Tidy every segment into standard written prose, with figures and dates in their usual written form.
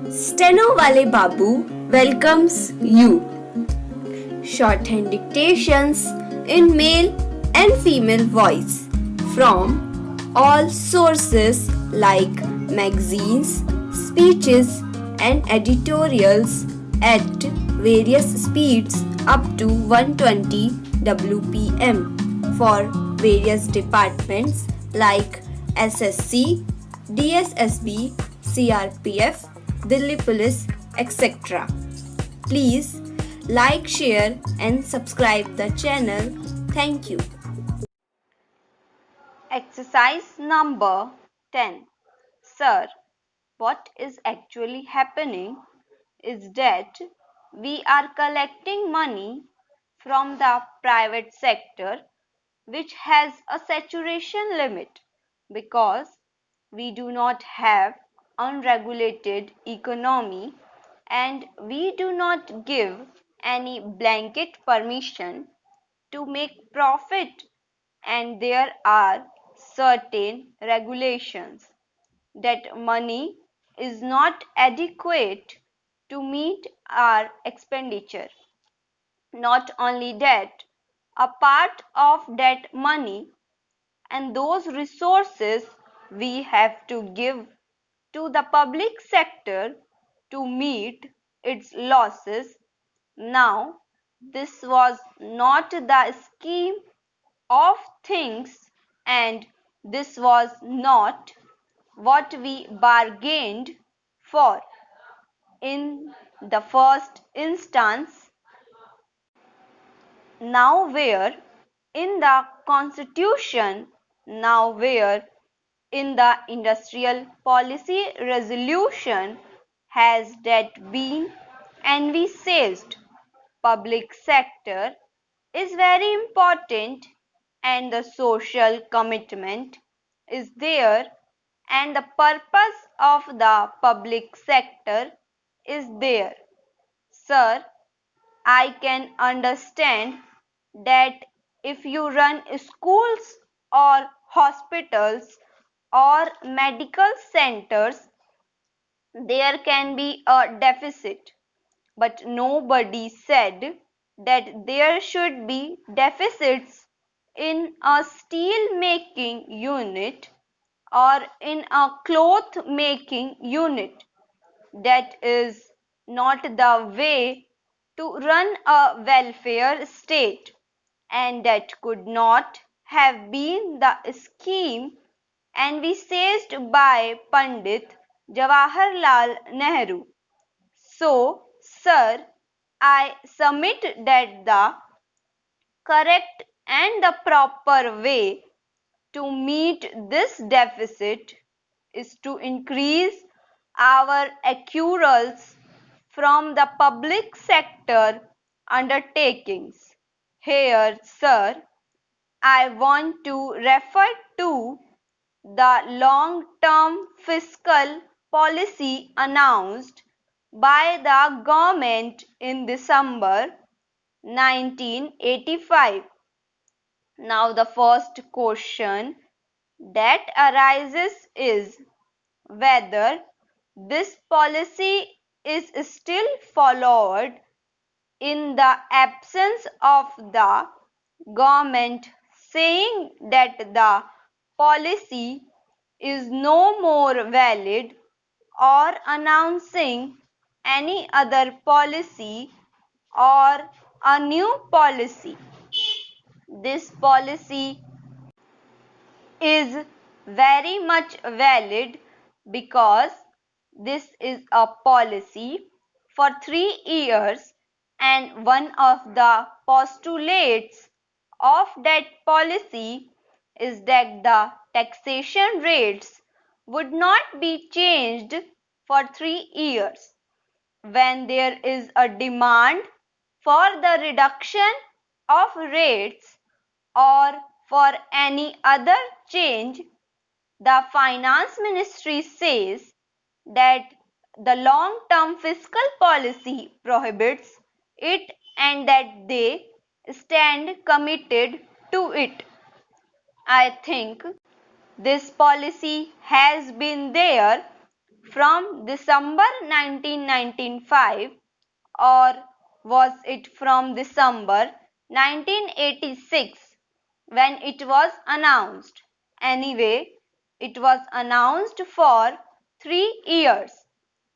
Stenowalebabu welcomes you. Shorthand dictations in male and female voice from all sources like magazines, speeches, and editorials at various speeds up to 120 WPM for various departments like SSC, DSSSB, CRPF, Delhi Police, etc. Please like, share and subscribe the channel. Thank you. Exercise number 10. Sir, what is actually happening is that we are collecting money from the private sector which has a saturation limit because we do not have unregulated economy and we do not give any blanket permission to make profit, and there are certain regulations that money is not adequate to meet our expenditure. Not only that, a part of that money and those resources we have to give to the public sector to meet its losses. Now, this was not the scheme of things and this was not what we bargained for in the first instance. Now where in the constitution, now where in the industrial policy resolution has that been envisaged. Public sector is very important and the social commitment is there and the purpose of the public sector is there. Sir, I can understand that if you run schools or hospitals or medical centers, there can be a deficit. But nobody said that there should be deficits in a steel making unit or in a cloth making unit. That is not the way to run a welfare state, and that could not have been the scheme envisaged by Pandit Jawaharlal Nehru. So, sir, I submit that the correct and the proper way to meet this deficit is to increase our accruals from the public sector undertakings. Here, sir, I want to refer to the long-term fiscal policy announced by the government in December 1985. Now the first question that arises is whether this policy is still followed in the absence of the government saying that the policy is no more valid or announcing any other policy or a new policy. This policy is very much valid because this is a policy for 3 years and one of the postulates of that policy is that the taxation rates would not be changed for 3 years. When there is a demand for the reduction of rates or for any other change, the Finance Ministry says that the long-term fiscal policy prohibits it and that they stand committed to it. I think this policy has been there from December 1995 or was it from December 1986 when it was announced? Anyway, it was announced for 3 years.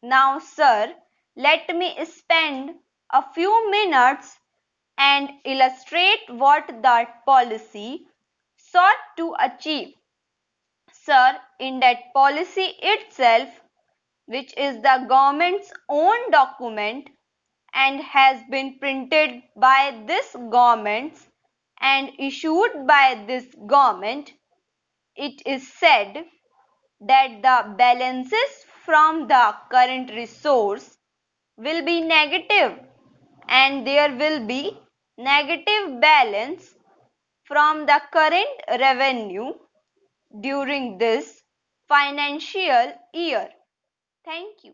Now, sir, let me spend a few minutes and illustrate what that policy sought to achieve. Sir, in that policy itself, which is the government's own document and has been printed by this government and issued by this government, it is said that the balances from the current resource will be negative and there will be negative balance from the current revenue during this financial year. Thank you.